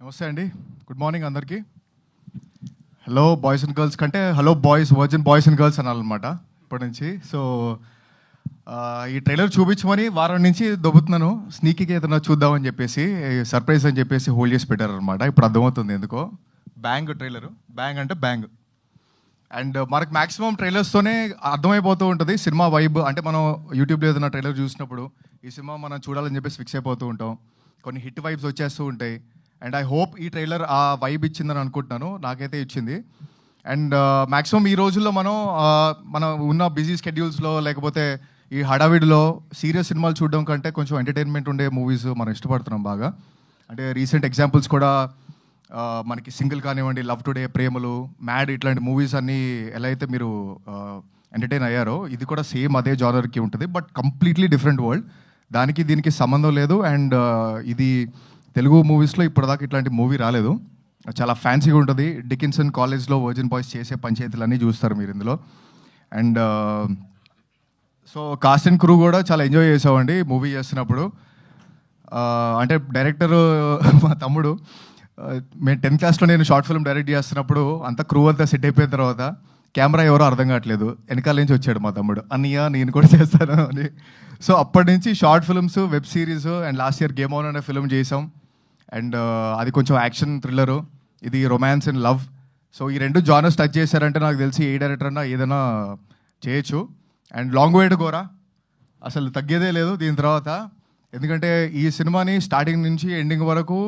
నమస్తే అండి. Good morning అందరికీ. హలో బాయ్స్ అండ్ గర్ల్స్ కంటే hello boys, virgin boys and girls అనాలన్నమాట ఇప్పటి నుంచి. సో ఈ ట్రైలర్ చూపించమని వారం నుంచి దొబ్బుతున్నాను, స్నీకీగా ఏదైనా చూద్దామని చెప్పేసి, సర్ప్రైజ్ అని చెప్పేసి హోల్డ్ చేసి పెట్టారనమాట. ఇప్పుడు అర్థమవుతుంది ఎందుకో. బ్యాంగ్ ట్రైలరు, బ్యాంగ్ అంటే బ్యాంగ్. అండ్ మనకు మ్యాక్సిమం ట్రైలర్స్తోనే అర్థమైపోతూ ఉంటుంది సినిమా వైబ్. అంటే మనం యూట్యూబ్లో ఏదైనా ట్రైలర్ చూసినప్పుడు ఈ సినిమా మనం చూడాలని చెప్పేసి ఫిక్స్ అయిపోతూ ఉంటాం. కొన్ని హిట్ వైబ్స్ వచ్చేస్తూ ఉంటాయి. అండ్ ఐ హోప్ ఈ ట్రైలర్ ఆ వైబ్ ఇచ్చిందని అనుకుంటున్నాను. నాకైతే ఇచ్చింది. అండ్ మ్యాక్సిమం ఈ రోజుల్లో మనం ఉన్న బిజీ స్కెడ్యూల్స్లో లేకపోతే ఈ హడావిడిలో సీరియస్ సినిమాలు చూడడం కంటే కొంచెం ఎంటర్టైన్మెంట్ ఉండే మూవీస్ మనం ఇష్టపడుతున్నాం బాగా. అంటే రీసెంట్ ఎగ్జాంపుల్స్ కూడా మనకి సింగిల్ కానివ్వండి, లవ్ టుడే, ప్రేమలు, మ్యాడ్, ఇట్లాంటి మూవీస్ అన్నీ ఎలా అయితే మీరు ఎంటర్టైన్ అయ్యారో ఇది కూడా సేమ్ అదే జానర్కి ఉంటుంది. But completely different world. దానికి దీనికి సంబంధం లేదు. అండ్ ఇది తెలుగు మూవీస్లో ఇప్పటిదాకా ఇట్లాంటి మూవీ రాలేదు. చాలా ఫ్యాన్సీగా ఉంటుంది. డికిన్సన్ కాలేజ్లో వర్జిన్ బాయ్స్ చేసే పంచాయతీలన్నీ చూస్తారు మీరు ఇందులో. And so cost and crew కూడా చాలా ఎంజాయ్ చేసామండి మూవీ చేస్తున్నప్పుడు. అంటే డైరెక్టర్ మా తమ్ముడు, మేము 10th క్లాస్లో నేను షార్ట్ ఫిల్మ్ డైరెక్ట్ చేస్తున్నప్పుడు అంత క్రూ అంతా సెట్ అయిపోయిన తర్వాత కెమెరా ఎవరో అర్థం కావట్లేదు, వెనకాల నుంచి వచ్చాడు మా తమ్ముడు, అన్నయ్య నేను కూడా చేస్తాను అని. సో అప్పటి నుంచి short films, web series, and last year game on అనే ఫిల్మ్ చేసాం. అండ్ అది కొంచెం యాక్షన్ థ్రిల్లరు, ఇది రొమాన్స్ అండ్ లవ్. సో ఈ రెండు జానర్స్ టచ్ చేశారంటే నాకు తెలిసి ఏ డైరెక్టర్ అన్నా ఏదైనా చేయొచ్చు. And long way to Gora, అసలు తగ్గేదే లేదు దీని తర్వాత. ఎందుకంటే ఈ సినిమాని స్టార్టింగ్ నుంచి ఎండింగ్ వరకు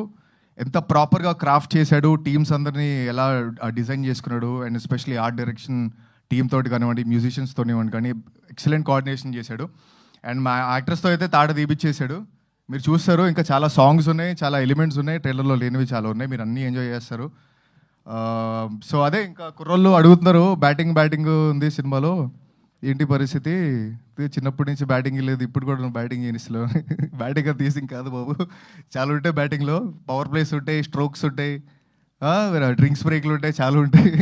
ఎంత ప్రాపర్గా క్రాఫ్ట్ చేశాడు, టీమ్స్ అందరినీ ఎలా డిజైన్ చేసుకున్నాడు, and especially art direction team తోటి కానివ్వండి, మ్యూజిషియన్స్తో కానీ ఎక్సలెంట్ కోఆర్డినేషన్ చేశాడు. అండ్ మా యాక్టర్స్తో అయితే తాట తీపిచ్చేసాడు. మీరు చూస్తారు, ఇంకా చాలా సాంగ్స్ ఉన్నాయి, చాలా ఎలిమెంట్స్ ఉన్నాయి, ట్రైలర్లో లేనివి చాలా ఉన్నాయి, మీరు అన్నీ ఎంజాయ్ చేస్తారు. సో అదే, ఇంకా కుర్రోళ్ళు అడుగుతున్నారు బ్యాటింగ్ ఉంది సినిమాలో, ఏంటి పరిస్థితి, చిన్నప్పటి నుంచి బ్యాటింగ్ లేదు, ఇప్పుడు కూడా నువ్వు బ్యాటింగ్ చేయనిస్లో. బ్యాటింగ్ తీసింగ్ కాదు బాబు, చాలా ఉంటాయి బ్యాటింగ్లో. పవర్ ప్లేస్ ఉంటాయి, స్ట్రోక్స్ ఉంటాయి, డ్రింక్స్ బ్రేక్లు ఉంటాయి, చాలా ఉంటాయి.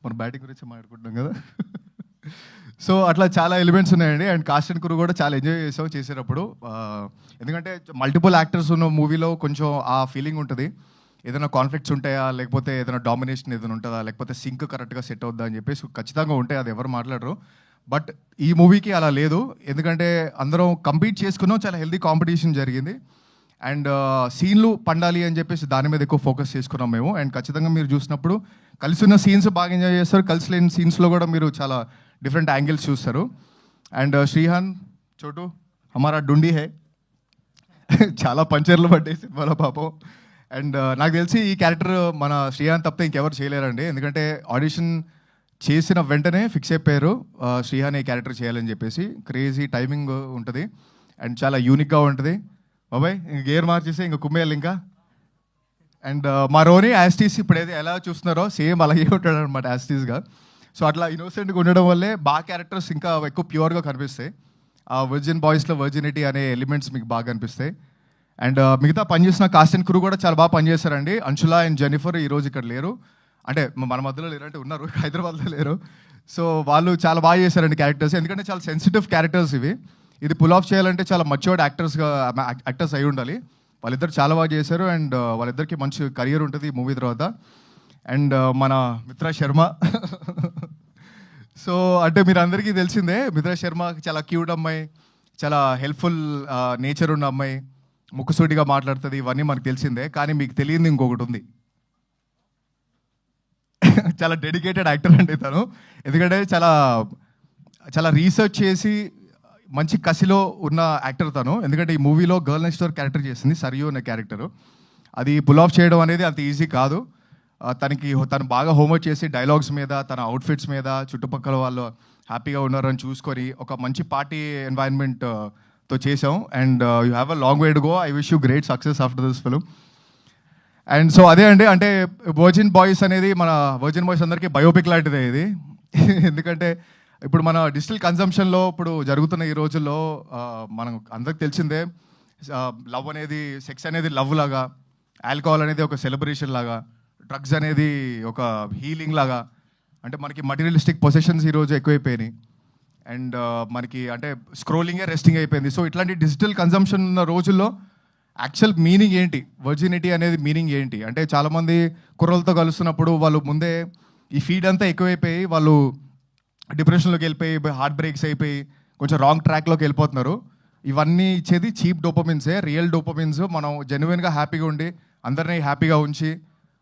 మనం బ్యాటింగ్ గురించి మాట్లాడుకుంటున్నాం కదా. సో అట్లా చాలా ఎలిమెంట్స్ ఉన్నాయండి. అండ్ కాస్ట్ అండ్ క్రూ కూడా చాలా ఎంజాయ్ చేసాం చేసేటప్పుడు. ఎందుకంటే మల్టిపుల్ యాక్టర్స్ ఉన్న మూవీలో కొంచెం ఆ ఫీలింగ్ ఉంటుంది. ఏదైనా కాన్ఫ్లిక్ట్స్ ఉంటాయా, లేకపోతే ఏదైనా డామినేషన్ ఏదైనా ఉంటుందా, లేకపోతే సింక్ కరెక్ట్గా సెట్ అవుద్దా అని చెప్పేసి ఖచ్చితంగా ఉంటాయి, అది ఎవరు మాట్లాడరు. బట్ ఈ మూవీకి అలా లేదు. ఎందుకంటే అందరం కంపీట్ చేసుకున్నాం, చాలా హెల్దీ కాంపిటీషన్ జరిగింది. అండ్ సీన్లు పండాలి అని చెప్పేసి దాని మీద ఎక్కువ ఫోకస్ చేసుకున్నాం మేము. అండ్ ఖచ్చితంగా మీరు చూసినప్పుడు కలిసి ఉన్న సీన్స్ బాగా ఎంజాయ్ చేస్తారు, కలిసి లేని సీన్స్లో కూడా మీరు చాలా డిఫరెంట్ యాంగిల్స్ చూస్తారు. అండ్ శ్రీహాన్ చోటు హమారా డుండి హే, చాలా పంచర్లు పడ్డాయి సినిమాలో పాపం. అండ్ నాకు తెలిసి ఈ క్యారెక్టర్ మన శ్రీహాన్ తప్పితే ఇంకెవరు చేయలేరండి. ఎందుకంటే ఆడిషన్ చేసిన వెంటనే ఫిక్స్ అయిపోయారు శ్రీహాన్ ఈ క్యారెక్టర్ చేయాలని చెప్పేసి. క్రేజీ టైమింగ్ ఉంటుంది అండ్ చాలా యూనిక్గా ఉంటుంది. బాబాయ్ గేర్ మార్చేసి ఇంకా కుమ్మేయాలి ఇంకా. అండ్ మా రోని యాస్టీస్ ఇప్పుడు ఎలా చూస్తున్నారో సేమ్ అలాగే ఉంటాడు అనమాట యాస్టీస్గా. సో అట్లా ఇన్నోసెంట్గా ఉండడం వల్లే బాగా క్యారెక్టర్స్ ఇంకా ఎక్కువ ప్యూర్గా కనిపిస్తాయి. ఆ వర్జిన్ బాయ్స్లో వర్జినిటీ అనే ఎలిమెంట్స్ మీకు బాగా కనిపిస్తాయి. అండ్ మిగతా పనిచేసిన కాస్ట్ అండ్ క్రూ కూడా చాలా బాగా పనిచేస్తారండి. అంశులా అండ్ జెనిఫర్ ఈరోజు ఇక్కడ లేరు, అంటే మన మధ్యలో లేరంటే ఉన్నారు, హైదరాబాద్లో లేరు. సో వాళ్ళు చాలా బాగా చేశారండి క్యారెక్టర్స్. ఎందుకంటే చాలా సెన్సిటివ్ క్యారెక్టర్స్ ఇవి. ఇది పుల్ ఆఫ్ చేయాలంటే చాలా మచ్యూర్డ్ యాక్టర్స్ అయి ఉండాలి. వాళ్ళిద్దరు చాలా బాగా చేశారు. అండ్ వాళ్ళిద్దరికి మంచి కెరియర్ ఉంటుంది ఈ మూవీ తర్వాత. అండ్ మన మిత్రా శర్మ, సో అంటే మీరు అందరికీ తెలిసిందే, మిత్రా శర్మ చాలా క్యూట్ అమ్మాయి, చాలా హెల్ప్ఫుల్ నేచర్ ఉన్న అమ్మాయి, ముక్కుసూటిగా మాట్లాడుతుంది, ఇవన్నీ మనకు తెలిసిందే. కానీ మీకు తెలియదు ఇంకొకటి ఉంది, చాలా డెడికేటెడ్ యాక్టర్ అండి తను. ఎందుకంటే చాలా చాలా రీసెర్చ్ చేసి మంచి కసిలో ఉన్న యాక్టర్ తను. ఎందుకంటే ఈ మూవీలో గర్ల్ నెక్స్ట్ డోర్ క్యారెక్టర్ చేసింది, సరియు అనే క్యారెక్టరు. అది పుల్ ఆఫ్ చేయడం అనేది అంత ఈజీ కాదు. తను బాగా హోంవర్క్ చేసి డైలాగ్స్ మీద, తన అవుట్ఫిట్స్ మీద, చుట్టుపక్కల వాళ్ళు హ్యాపీగా ఉన్నారని చూసుకొని ఒక మంచి పార్టీ ఎన్వైరన్మెంట్తో చేసాం. And you have a long way to go. I wish you great success after this film. And so అదే అండి, అంటే వర్జిన్ బాయ్స్ అనేది మన వర్జిన్ బాయ్స్ అందరికీ బయోపిక్ లాంటిదే ఇది. ఎందుకంటే ఇప్పుడు మన డిజిటల్ కన్సంప్షన్లో ఇప్పుడు జరుగుతున్న ఈ రోజుల్లో మనం అందరికి తెలిసిందే, లవ్ అనేది, సెక్స్ అనేది లవ్ లాగా, ఆల్కహాల్ అనేది ఒక సెలబ్రేషన్ లాగా, డ్రగ్స్ అనేది ఒక హీలింగ్ లాగా, అంటే మనకి మటీరియలిస్టిక్ పొసెషన్స్ ఈరోజు ఎక్కువైపోయినాయి. అండ్ మనకి అంటే స్క్రోలింగే రెస్టింగ్ అయిపోయింది. సో ఇట్లాంటి డిజిటల్ కన్సంప్షన్ ఉన్న రోజుల్లో యాక్చువల్ మీనింగ్ ఏంటి, వర్జినిటీ అనేది మీనింగ్ ఏంటి అంటే చాలామంది కుర్రలతో కలుస్తున్నప్పుడు వాళ్ళు ముందే ఈ ఫీడ్ అంతా ఎక్కువైపోయి వాళ్ళు డిప్రెషన్లోకి వెళ్ళిపోయి హార్ట్ బ్రేక్స్ అయిపోయి కొంచెం రాంగ్ ట్రాక్లోకి వెళ్ళిపోతున్నారు. ఇవన్నీ ఇచ్చేది చీప్ డోపమిన్సే. రియల్ డోపమిన్స్ మనం జెన్యున్గా హ్యాపీగా ఉండి అందరినీ హ్యాపీగా ఉంచి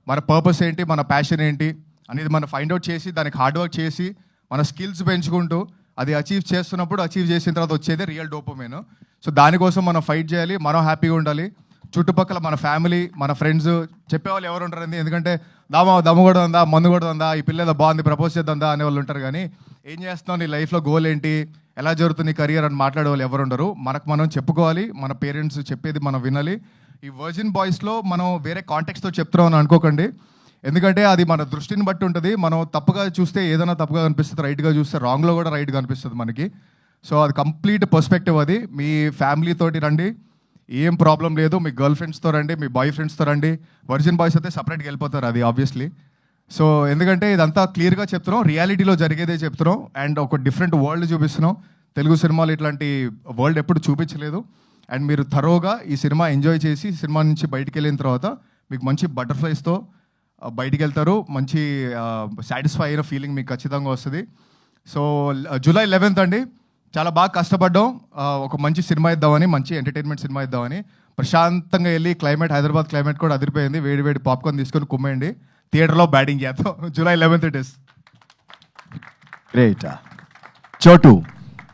మన పర్పస్ ఏంటి, మన ప్యాషన్ ఏంటి అనేది మనం ఫైండ్ అవుట్ చేసి దానికి హార్డ్ వర్క్ చేసి మన స్కిల్స్ పెంచుకుంటూ అది అచీవ్ చేస్తున్నప్పుడు అచీవ్ చేసిన తర్వాత వచ్చేది రియల్ డోపమైన్. సో దానికోసం మనం ఫైట్ చేయాలి, మనం హ్యాపీగా ఉండాలి. చుట్టుపక్కల మన ఫ్యామిలీ, మన ఫ్రెండ్స్ చెప్పేవాళ్ళు ఎవరు ఉంటారండి, ఎందుకంటే దమ్ము కూడా ఉందా, మందు కూడా ఉందా, ఈ పిల్ల ఏదో బాగుంది ప్రపోజ్ చేద్దా అనేవాళ్ళు ఉంటారు. కానీ ఏం చేస్తున్నావు, నీ లైఫ్లో గోల్ ఏంటి, ఎలా జరుగుతుంది నీ కెరియర్ అని మాట్లాడే వాళ్ళు ఎవరు ఉండరు. మనకు మనం చెప్పుకోవాలి, మన పేరెంట్స్ చెప్పేది మనం వినాలి. ఈ వర్జిన్ బాయ్స్లో మనం వేరే కాంటెక్స్తో చెప్తున్నాం అని అనుకోకండి, ఎందుకంటే అది మన దృష్టిని బట్టి ఉంటుంది. మనం తప్పుగా చూస్తే ఏదైనా తప్పుగా కనిపిస్తుంది, రైట్గా చూస్తే రాంగ్లో కూడా రైట్గా అనిపిస్తుంది మనకి. సో అది కంప్లీట్ పర్స్పెక్టివ్. అది మీ ఫ్యామిలీతోటి రండి, ఏం ప్రాబ్లం లేదు. మీ గర్ల్ ఫ్రెండ్స్తో రండి, మీ బాయ్ ఫ్రెండ్స్తో రండి. వర్జిన్ బాయ్స్ అయితే సపరేట్గా వెళ్ళిపోతారు, అది ఆబ్వియస్లీ. సో ఎందుకంటే ఇదంతా క్లియర్గా చెప్తున్నాం, రియాలిటీలో జరిగేదే చెప్తున్నాం అండ్ ఒక డిఫరెంట్ వరల్డ్ చూపిస్తున్నాం. తెలుగు సినిమాలు ఇట్లాంటి వరల్డ్ ఎప్పుడు చూపించలేదు. అండ్ మీరు థరోగా ఈ సినిమా ఎంజాయ్ చేసి సినిమా నుంచి బయటికి వెళ్ళిన తర్వాత మీకు మంచి బటర్ఫ్లైస్తో బయటికి వెళ్తారు, మంచి సాటిస్ఫై అయిన ఫీలింగ్ మీకు ఖచ్చితంగా వస్తుంది. సో జూలై 11th అండి, చాలా బాగా కష్టపడ్డాం ఒక మంచి సినిమా ఇద్దామని, మంచి ఎంటర్టైన్మెంట్ సినిమా ఇద్దామని. ప్రశాంతంగా వెళ్ళి క్లైమేట్, హైదరాబాద్ క్లైమేట్ కూడా అదిరిపోయింది. వేడి వేడి పాప్కార్న్ తీసుకొని కుమ్మేయండి, థియేటర్లో బ్యాటింగ్ చేద్దాం. July 11th it is. Great. చోటు